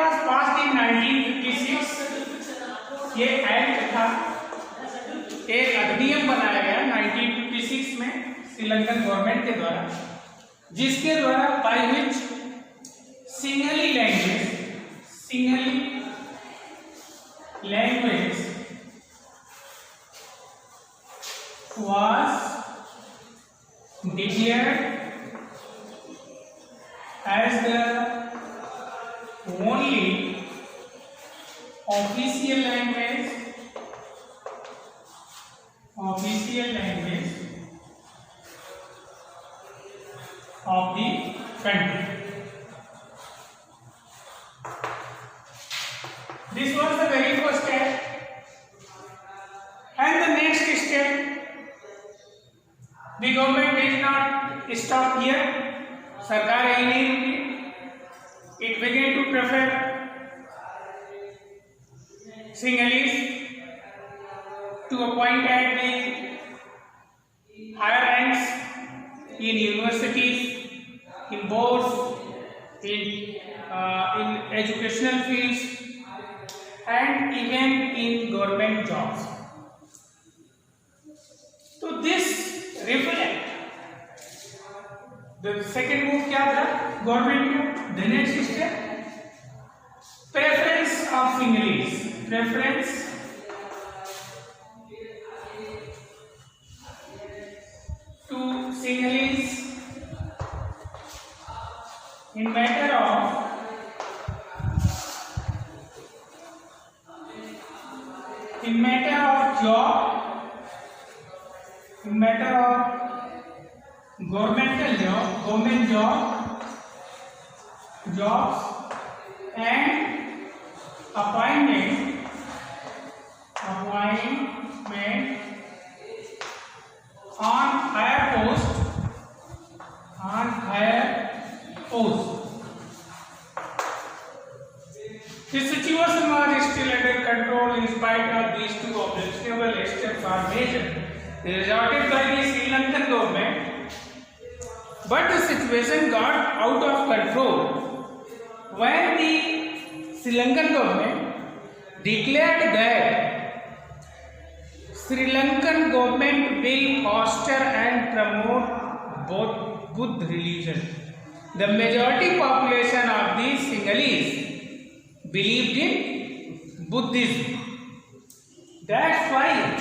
was passed in 1956. ये act था, एक अधिनियम बनाया गया 1956 में श्रीलंकन गवर्नमेंट के द्वारा, जिसके द्वारा by which Sinhali language was declared as the only official language of the country. This was the very first step, and the next step, the government did not stop here. सरकार यही नहीं रुकी. It began to prefer Sinhalese to appoint at the higher ranks in universities, in boards, in educational fields, and even in government jobs. So this reflect the second move क्या था government का. The next step, preference of Sinhalese, preference to Sinhalese in matter of job, in matter of government jobs and appointment on higher post. The situation was still under control in spite of these two objectionable steps are measured resorted by the Sri Lankan government. But the situation got out of control when the Sri Lankan government declared that Sri Lankan government will foster and promote both Buddha religion. The majority population of the Sinhalese believed in Buddhism. That's why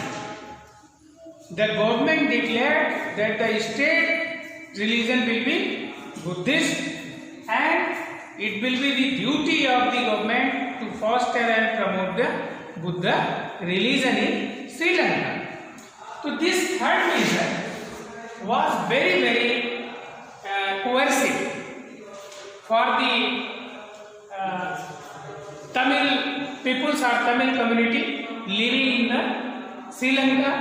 the government declared that the state religion will be Buddhist, and it will be the duty of the government to foster and promote the Buddha religion in Sri Lanka. So this third measure was very coercive for the Tamil peoples or Tamil community living in the Sri Lanka,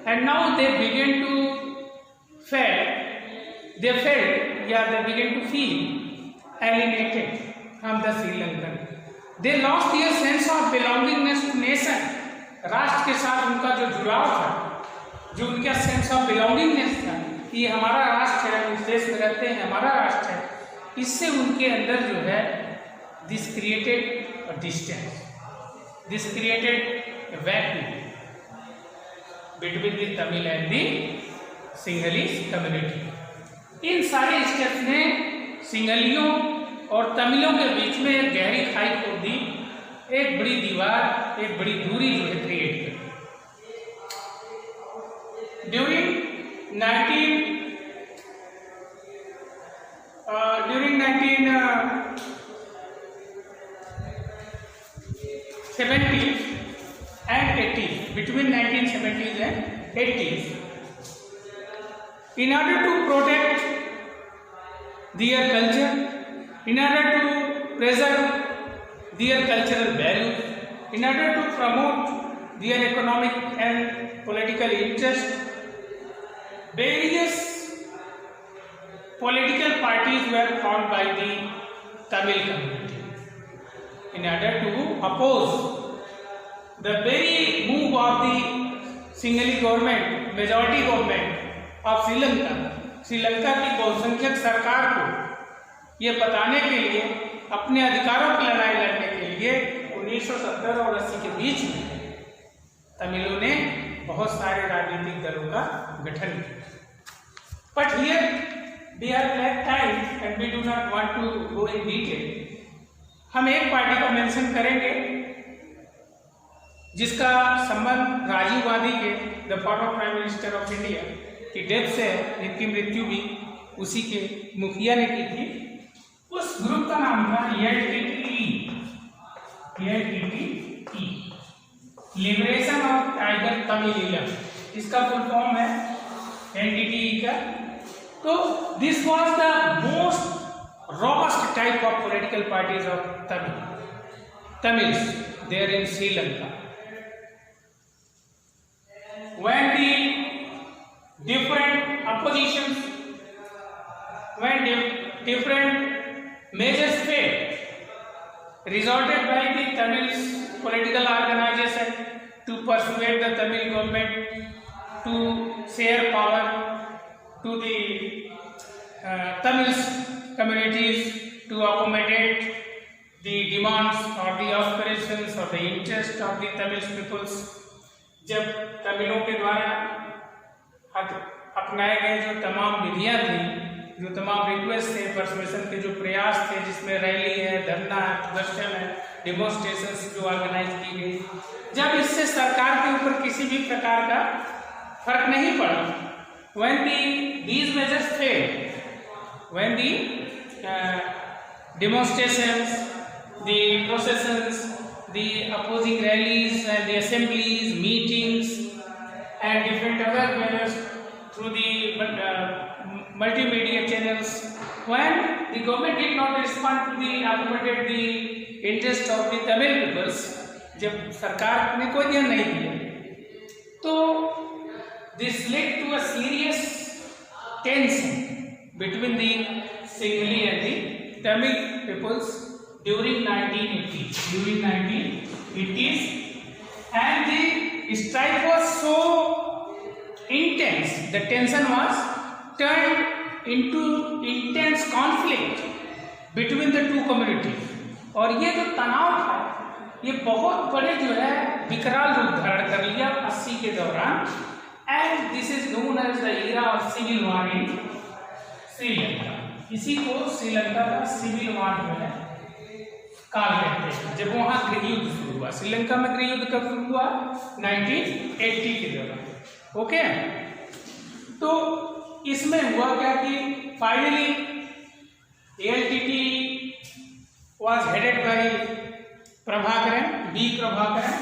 and now they began to they began to feel alienated from the Sri Lankan. They lost their sense of belongingness to nation. राष्ट्र के साथ उनका जो जुड़ाव था, जो उनका sense of belongingness था, ये हमारा राष्ट्र है, इस देश में रहते हैं, हमारा राष्ट्र है, इससे उनके अंदर जो है this created a distance, this created a vacuum between the Tamil and the Sinhalese community. इन सारे स्टेप्स ने सिंहलियों और तमिलों के बीच में एक गहरी खाई खोद दी, एक बड़ी दीवार, एक बड़ी दूरी जो है क्रिएट कर. During 1970s and 80s, between 1970s and 80s, in order to protect their culture, in order to preserve their cultural values, in order to promote their economic and political interests, various political parties were formed by the Tamil community in order to oppose the very move of the Sinhalese government, majority government of Sri Lanka. Sri Lanka की बहुसंख्यक सरकार को ये बताने के लिए अपने अधिकारों की लड़ाई लड़ने के लिए 1970 और 80 के बीच में तमिलों ने बहुत सारे राजनीतिक दलों का गठन किया। But here we have lack time and we do not want to go in detail. हम एक पार्टी का मेंशन करेंगे जिसका संबंध राजीव गांधी के, the former prime minister of India, की डेथ से है, जिनकी मृत्यु भी उसी के मुखिया ने की थी। उस ग्रुप का नाम था LTTE, liberation of tiger Tamil. इसका फुल फॉर्म है LTTE का। तो this was the most robust type of political parties of Tamils there in Sri Lanka. When the different oppositions, when different measures failed, resorted by the Tamils political organization to persuade the Tamil government to share power to the Tamils communities, to accommodate the demands or the aspirations or the interest of the Tamil peoples. जब तमिलों के द्वारा अपनाए गए जो तमाम विधियां थी, जो तमाम रिक्वेस्ट थे, परसुएशन के जो प्रयास थे, जिसमें रैली है, धरना है, प्रदर्शन है, डेमोन्स्ट्रेशंस जो ऑर्गेनाइज की गई, जब इससे सरकार के ऊपर किसी भी प्रकार का फर्क नहीं पड़ा, when these measures failed, when the demonstrations, the processions, the opposing rallies and the assemblies, meetings and different other measures through the multimedia channels, when the government did not respond to the accommodate the interest of the Tamil peoples, जब सरकार ने कोई ध्यान नहीं दिया, तो this led to a serious tension between the Sinhalese and the Tamil peoples during 1980s, and the strike was so intense, the tension was turned into intense conflict between the two communities, और ये जो तनाव था ये बहुत बड़े जो है विकराल रूप धारण कर लिया 80 के दौरान, and this is known as the era of civil war in Sri Lanka. इसी को श्रीलंका का सिविल वॉर जो है काल कहते हैं, जब वहां गृह युद्ध शुरू हुआ। श्रीलंका में गृह युद्ध कब शुरू हुआ? 1980 के दौरान। ओके, तो इसमें हुआ क्या कि finally LTTE was headed by Prabhakaran, B. Prabhakaran,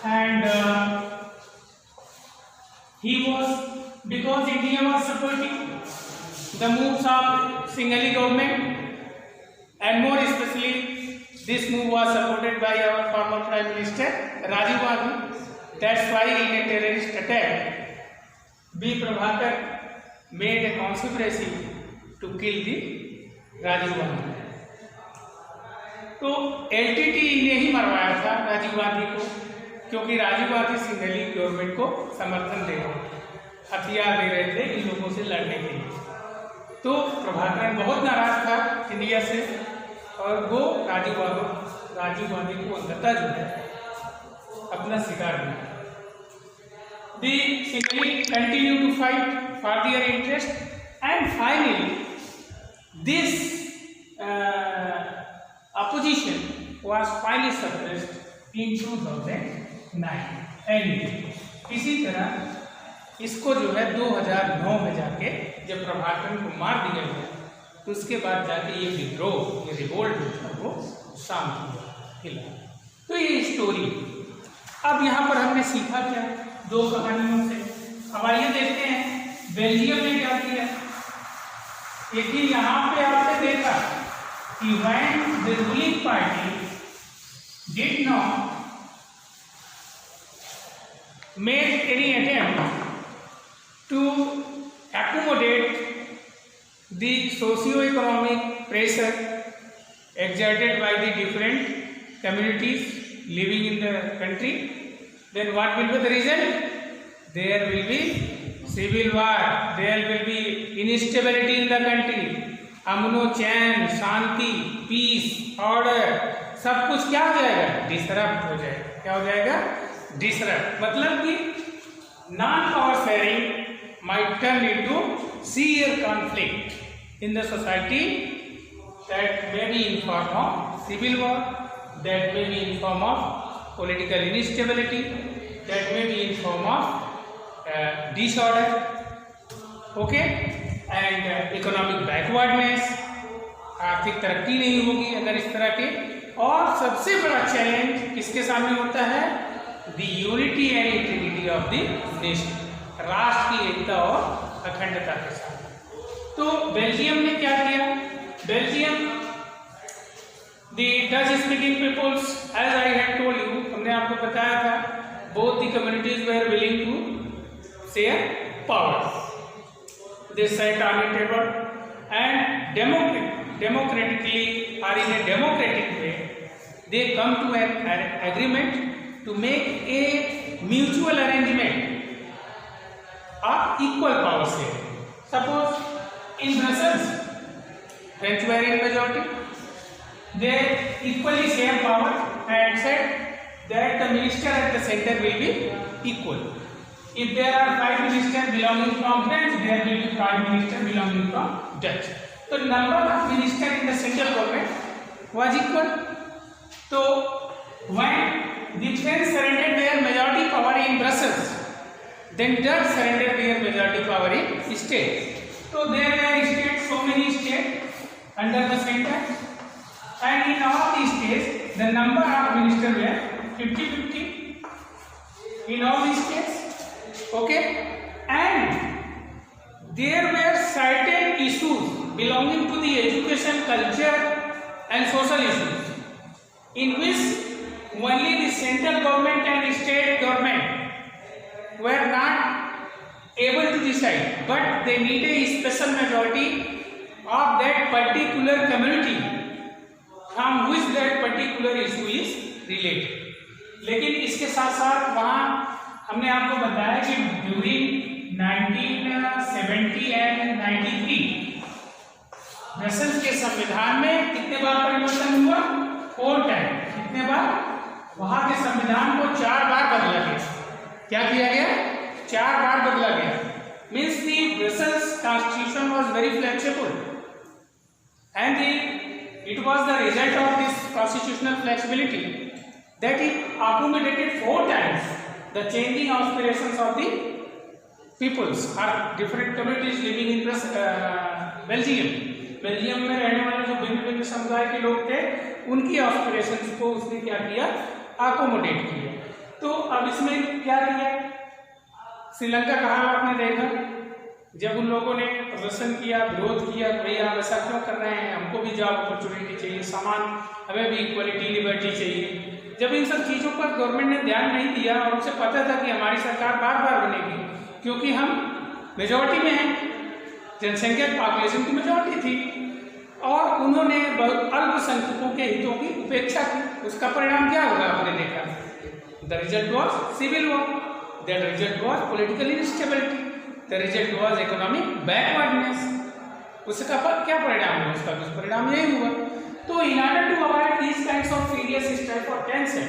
and he was, because India was supporting the moves of Sinhalese government, and more especially this move was supported by our former Prime Minister Rajiv Gandhi. That's why in a terrorist attack, B. Prabhakar made a conspiracy to kill the Rajiv Gandhi. तो LTTE ने ही मरवाया था राजीव गांधी को, क्योंकि Rajiv Gandhi Sinhali government को समर्थन दे रहे थे, हथियार दे रहे थे इन लोगों से लड़ने के लिए। तो प्रभाकरन बहुत नाराज था इंडिया से, और वो राजीव गांधी को अंततः जो है अपना शिकार बना। They simply continue to fight for their interest, and finally this opposition was finally suppressed in 2009. and इसी तरह इसको जो है 2009 में जाके जब प्रभाकरन को मार दिया गया, तो उसके बाद जाके ये विद्रोह, ये रिवोल्ट जो था वो शांत हुआ। तो ये स्टोरी। अब यहाँ पर हमने सीखा क्या दो कहानियों से? अब आइए देखते हैं बेल्जियम ने क्या किया। एक ही यहाँ पे आपने देखा कि when the ruling party did not make any attempt to accommodate the socio-economic pressure exerted by the different communities living in the country, then what will be the result? There will be civil war, there will be instability in the country, अमनो चैन, शांति, peace, order, सब कुछ क्या हो जाएगा? Disrupt हो जाएगा। क्या हो जाएगा? डिसरप्ट। मतलब कि non power sharing might turn into severe conflict in the society that may be in form of civil war, that may be in form of political instability, that may be in form of disorder, okay, and economic backwardness, आर्थिक तरक्की नहीं होगी अगर इस तरह के। और सबसे बड़ा चैलेंज किसके सामने होता है? The unity and integrity of the nation, राष्ट्र की एकता और अखंडता के साथ। तो बेल्जियम ने क्या किया? Belgium, the Dutch speaking peoples, as I had told you, हमने आपको बताया था, both the communities were willing to share power. They sat on a table and democratically or in a democratic way, they come to an agreement to make a mutual arrangement of equal power sharing. Suppose in Brussels, French were in majority, they equally share power and said that the minister at the center will be equal. If there are 5 ministers belonging from French, there will be 5 ministers belonging from Dutch. So number of ministers in the central government was equal. So when the French surrendered their majority power in Brussels, then Dutch surrendered their majority power in states. So there were states, so many states under the center, and in all these states the number of ministers were 50-50 in all these states, okay, and there were certain issues belonging to the education, culture and social issues in which only the central government and state government were not able to decide, but they need a special majority of that particular community from which that particular issue is related. लेकिन इसके साथ साथ वहाँ हमने आपको बताया कि during 1970 and 93 Brussels के संविधान में कितने बार परिवर्तन हुआ? 4 टाइम। कितने बार? वहाँ के संविधान को 4 बार बदला गया। क्या किया गया? 4 बार बदला गया। Means the Brussels Constitution was very flexible. And it was the result of this constitutional flexibility that it accommodated 4 times the changing aspirations of the peoples or different communities living in Belgium. Belgium में रहने वाले जो भिन्न भिन्न समुदाय के लोग थे, उनकी एस्पिरेशंस को उसने क्या किया? अकोमोडेट किया। तो अब इसमें क्या किया? श्रीलंका का हाल आपने देखा, जब उन लोगों ने प्रदर्शन किया, विरोध किया, भाई आप ऐसा क्यों कर रहे हैं, हमको भी जॉब अपॉर्चुनिटी चाहिए, समान, हमें भी इक्वलिटी, लिबर्टी चाहिए। जब इन सब चीज़ों पर गवर्नमेंट ने ध्यान नहीं दिया और उसे पता था कि हमारी सरकार बार बार बनेगी क्योंकि हम मेजॉरिटी में हैं, जनसंख्या पॉपुलेशन की मेजॉरिटी थी, और उन्होंने अल्पसंख्यकों के हितों की उपेक्षा की। उसका परिणाम क्या होगा आपने देखा? The result was civil war, the result was political instability, the result was economic backwardness. उसका क्या परिणाम हुआ? उसका दुष्परिणाम यही हुआ। तो in order to avoid these kinds of serious strife or tension,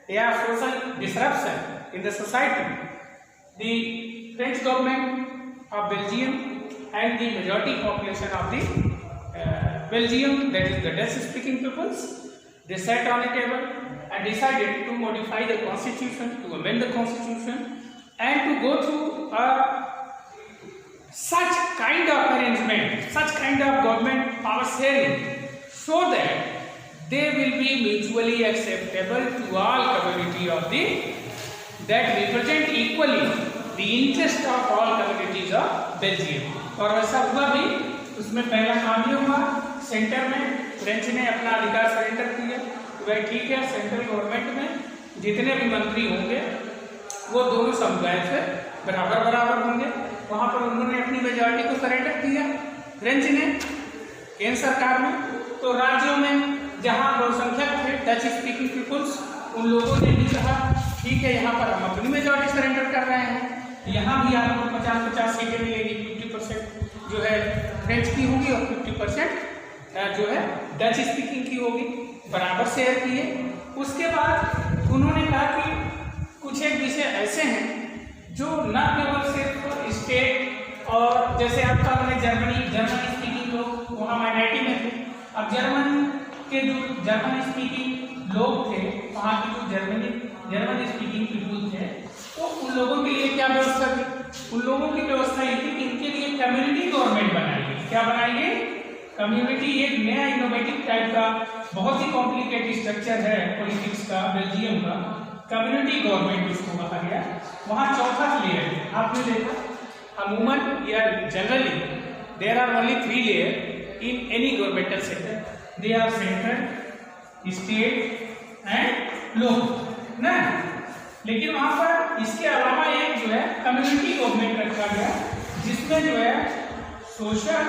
there are social disruption in the society. The French government of Belgium and the majority population of the Belgium, that is the Dutch-speaking peoples, they sat on a table and decided to modify the constitution, to amend the constitution, and to go through such kind of arrangement, such kind of government power sharing, so that they will be mutually acceptable to all community of the that represent equally the interest of all communities of Belgium. और वैसा हुआ भी। उसमें पहला काम ये हुआ, centre में फ्रेंच ने अपना अधिकार सरेंडर किया। वह ठीक है, सेंट्रल गवर्नमेंट में जितने भी मंत्री होंगे वो दोनों समुदाय से बराबर बराबर होंगे। वहाँ पर उन्होंने अपनी मेजॉरिटी को सरेंडर किया फ्रेंच ने केंद्र सरकार में। तो राज्यों में जहाँ बहुसंख्यक थे डच स्पीकिंग पीपुल्स, उन लोगों ने भी कहा ठीक है, यहाँ पर हम अपनी मेजॉरिटी सरेंडर कर रहे हैं, यहाँ भी आपको 50-50 सीटें मिलेगी, 50% जो है फ्रेंच की होगी और 50% जो है डच स्पीकिंग की होगी, बराबर शेयर किए। उसके बाद उन्होंने कहा कि कुछ एक विषय ऐसे हैं जो न केवल सिर्फ स्टेट और जैसे आपका हमने जर्मन स्पीकिंग लोग वहाँ माइनॉरिटी में थे, अब जर्मन के जो जर्मन स्पीकिंग लोग थे वहाँ के जो जर्मन स्पीकिंग पीपुल थे, तो उन लोगों के लिए क्या व्यवस्था थी? उन लोगों की व्यवस्था ये थी कि इनके लिए कम्युनिटी गवर्नमेंट बनाएंगे। क्या बनाएंगे? कम्युनिटी, एक नया इनोवेटिव टाइप का बहुत ही कॉम्प्लिकेटेड स्ट्रक्चर है पॉलिटिक्स का बेल्जियम का, कम्युनिटी गवर्नमेंट उसको कहा गया। वहाँ चौथा लेयर आपने देखा, अमूमन या generally there are only 3 layer in any governmental sector, they are central, state and local ना। लेकिन वहाँ पर इसके अलावा एक जो है कम्युनिटी गवर्नमेंट रखा गया, जिसमें जो है सोशल,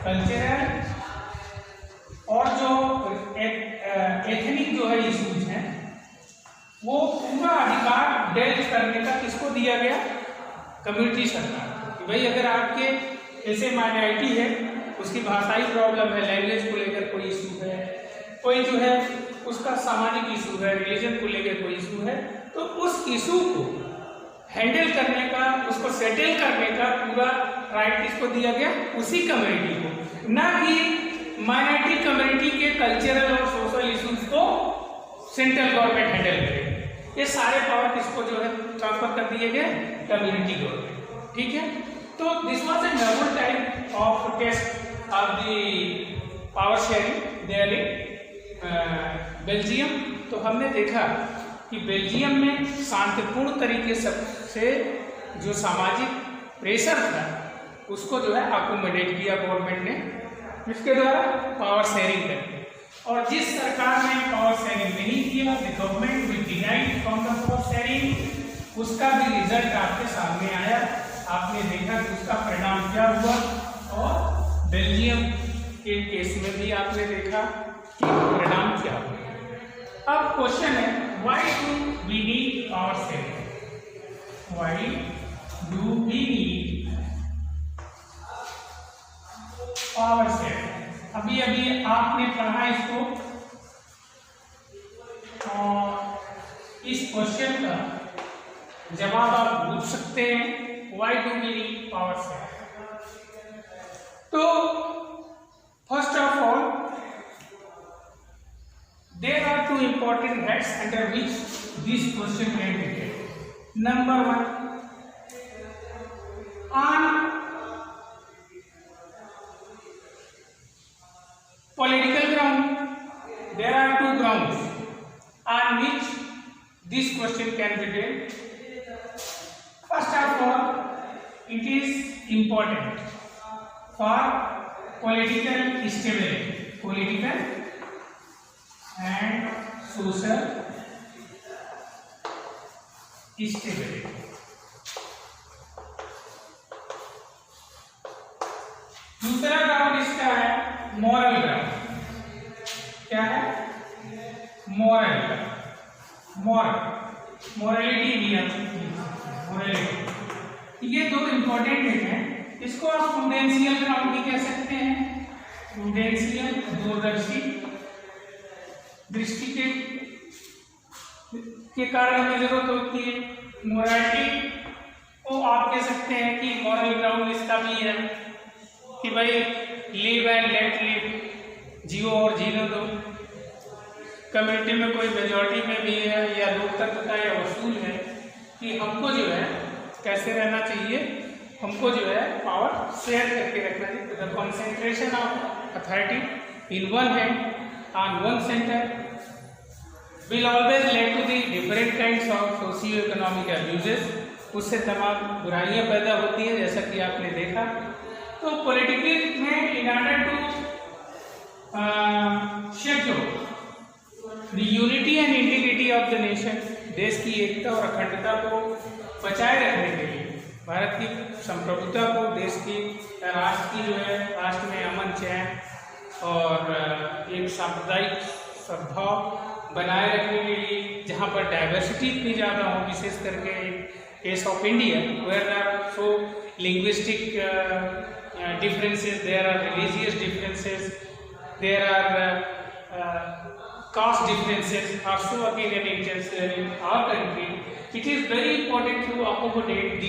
कल्चरल और जो एथनिक जो है इश्यूज हैं वो पूरा अधिकार डेल्ट करने का किसको दिया गया? कम्युनिटी सरकार। कि भाई अगर आपके ऐसे माइनॉरिटी है, उसकी भाषाई प्रॉब्लम है, लैंग्वेज को लेकर कोई इशू है, कोई जो है उसका सामाजिक इशू है, रिलीजन को लेकर कोई इशू है, तो उस इशू को हैंडल करने का, उसको सेटल करने का पूरा राइट किसको दिया गया? उसी कम्युनिटी को, ना कि माइनॉरिटी कम्युनिटी के कल्चरल और सोशल इश्यूज को सेंट्रल गवर्नमेंट हैंडल करे। ये सारे पावर किसको जो है ट्रांसफर कर दिए गए? Community government. ठीक है, तो this was a novel type of test of the power sharing there in Belgium. तो हमने देखा कि बेल्जियम में शांतिपूर्ण तरीके से जो सामाजिक प्रेशर था उसको जो है अकोमोडेट किया गवर्नमेंट ने, इसके द्वारा पावर शेयरिंग करके। और जिस सरकार ने पावर शेयरिंग नहीं किया, the government will denied from the power sharing, उसका भी रिजल्ट आपके सामने आया। आपने देखा कि उसका परिणाम क्या हुआ, और बेल्जियम के केस में भी आपने देखा कि परिणाम क्या हुआ। अब क्वेश्चन है, why do we need power sharing? Why do we need power sharing? अभी अभी आपने पढ़ा इसको, और इस क्वेश्चन का जवाब आप पूछ सकते हैं, why do we need power sharing? तो first of all there are two important heads under which this question can be taken. Number 1, on political ground, there are 2 grounds on which this question can be taken. First of all, it is important for political stability, and social stability. दूसरा ground इसका है moral ground. क्या है? Moral ground, morality भी है, morality. ये 2 important हैं। इसको आप प्रूडेंशियल ग्राउंड भी कह सकते हैं। प्रूडेंशियल, दूरदर्शी दृष्टि के कारण हमें जरूरत होती है। मोरालिटी को आप कह सकते हैं कि मॉरल ग्राउंड इसका भी है कि भाई लिव एंड लेट लिव, जियो और जीने दो। कम्युनिटी में कोई मेजॉरिटी में भी है या लोकतंत्र का यह वसूल है कि हमको जो है कैसे रहना चाहिए, हमको जो है पावर शेयर करके रखना चाहिए। The concentration of authority in one hand on one center will always lead to the different kinds of socio-economic abuses. उससे तमाम बुराइयां पैदा होती हैं, जैसा कि आपने देखा। तो पॉलिटिकल में in order to secure the unity and integrity of the nation, देश की एकता और अखंडता को बचाए रखने के लिए, भारत की संप्रभुता को, देश की राष्ट्र की जो है राष्ट्र में अमन चैन और एक सांप्रदायिक सद्भाव बनाए रखने के लिए, जहाँ पर डाइवर्सिटी इतनी ज़्यादा हो, विशेष करके case of India where are so linguistic differences, there are religious differences, there are caste differences also again in our country. It is very important to accommodate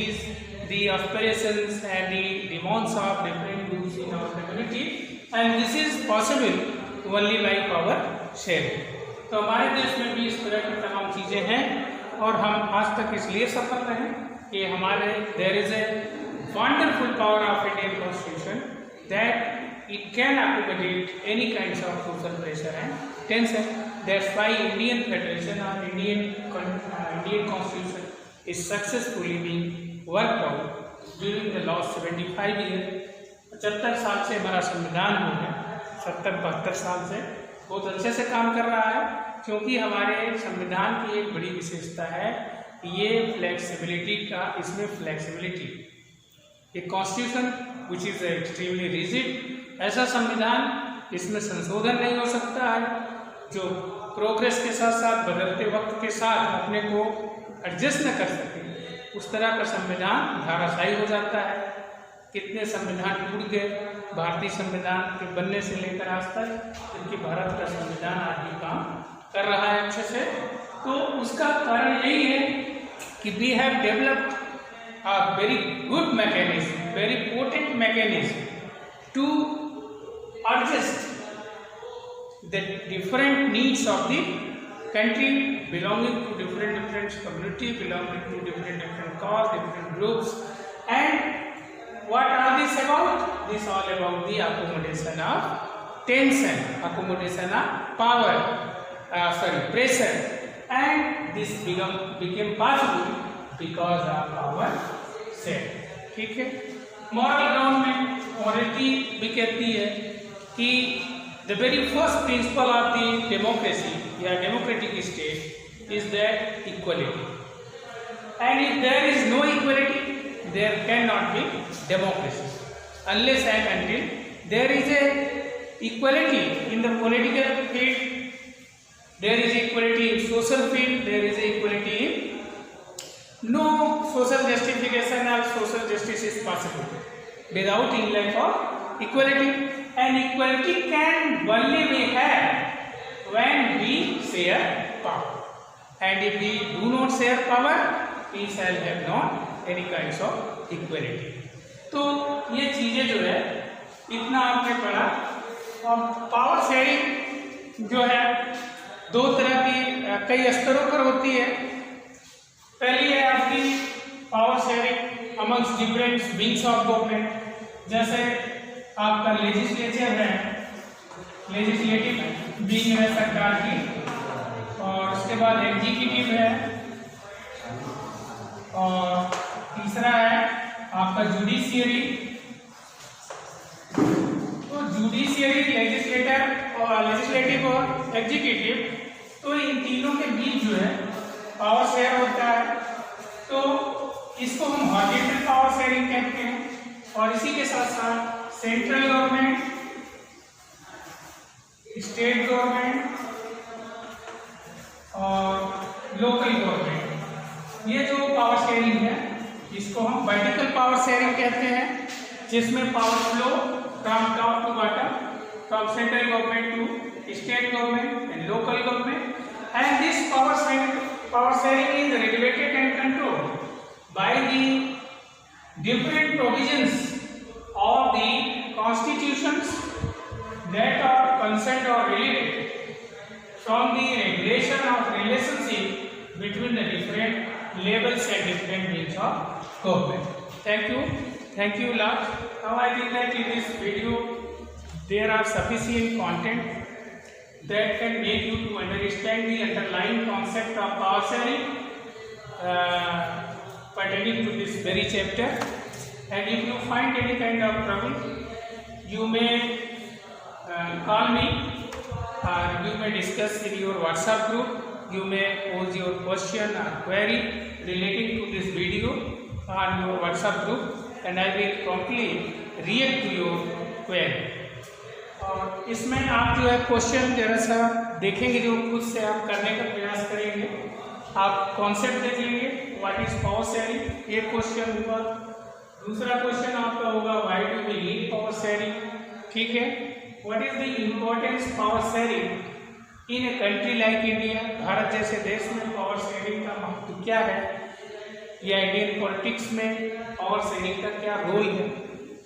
the aspirations and the demands of different groups in our community, and this is possible only by power sharing. तो हमारे देश में भी इस तरह की तमाम चीज़ें हैं और हम आज तक इसलिए सफल रहे कि हमारे there is a wonderful power of Indian Constitution that it can accommodate any kinds of social pressure and tension. That's why Indian Federation or Indian Constitution is successfully being worked out during the last 75 years. 75 साल से हमारा संविधान हो गया, 70-72 साल से बहुत अच्छे से काम कर रहा है, क्योंकि हमारे संविधान की एक बड़ी विशेषता है ये फ्लेक्सिबिलिटी का, इसमें फ्लेक्सिबिलिटी, एक constitution which is extremely rigid, ऐसा संविधान इसमें संशोधन नहीं हो सकता है, जो प्रोग्रेस के साथ साथ बदलते वक्त के साथ अपने को एडजस्ट न कर सके, उस तरह का संविधान धाराशायी हो जाता है। कितने संविधान टूट गए भारतीय संविधान के बनने से लेकर आज तक, जबकि भारत का संविधान आज भी काम कर रहा है अच्छे से। तो उसका कारण यही है कि we have developed a very good mechanism, very potent mechanism to adjust the different needs of the country, belonging to different community, belonging to different cause, different groups. And what are these about? This all about the accommodation of tension, accommodation of power, pressure, and this became possible because of our sharing. ठीक है, moral ground में morality भी कहती है कि the very first principle of the democracy या democratic state is that equality, and if there is no equality there cannot be democracy unless and until there is a equality in the political field, there is equality in social field, there is equality in no social justification or social justice is possible without in lack of equality. And equality can only be had when we share power. And if we do not share power, we shall have not any kinds of equality. तो ये चीज़ें जो है इतना आपने पढ़ा, और power sharing जो है दो तरह की कई स्तरों पर होती है। पहली है आपकी power sharing amongst different wings of government, जैसे आपका लेजिस्लेचर है, लेजिस्लेटिव विंग है सरकार की, और उसके बाद एग्जीक्यूटिव है, और तीसरा है आपका जुडिशियरी। तो जुडिशियरी, लेजिस्लेटिव और एग्जीक्यूटिव, तो इन तीनों के बीच जो है पावर शेयर होता है, तो इसको हम हॉरिजॉन्टल पावर शेयरिंग कहते हैं। और इसी के साथ साथ सेंट्रल गवर्नमेंट, स्टेट गवर्नमेंट और लोकल गवर्नमेंट, ये जो पावर शेयरिंग है इसको हम वर्टिकल पावर शेयरिंग कहते हैं, जिसमें power flow from top to bottom, from central government to state government and local government, and this power sharing is regulated and controlled by the different provisions of the constitutions that are concerned or related from the regulation of relationship between the different levels and different wings of government. Thank you lot. Now I think that in this video there are sufficient content that can make you to understand the underlying concept of power sharing pertaining to this very chapter. And if you find any kind of trouble, you may call me, or you may discuss in your WhatsApp group. You may pose your question or query relating to this video on your WhatsApp group, and I will promptly react to your query. और इसमें आप जो है question जरा सा देखेंगे, जो खुद से आप करने का प्रयास करेंगे। आप कॉन्सेप्ट देख लेंगे, व्हाट इज पावर शेयरिंग, ये क्वेश्चन हुआ। दूसरा क्वेश्चन आपका होगा why do we need power sharing, ठीक है। What is the importance power sharing in a country like India, Bharat जैसे देश में पावर शेयरिंग का महत्व क्या है, या इंडियन पॉलिटिक्स में पावर शेयरिंग का क्या रोल है,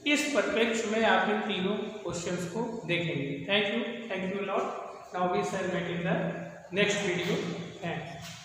इस परिप्रेक्ष्य में आप इन तीनों क्वेश्चंस को देखेंगे। Thank you lot. Now we shall met in the next video. Thanks.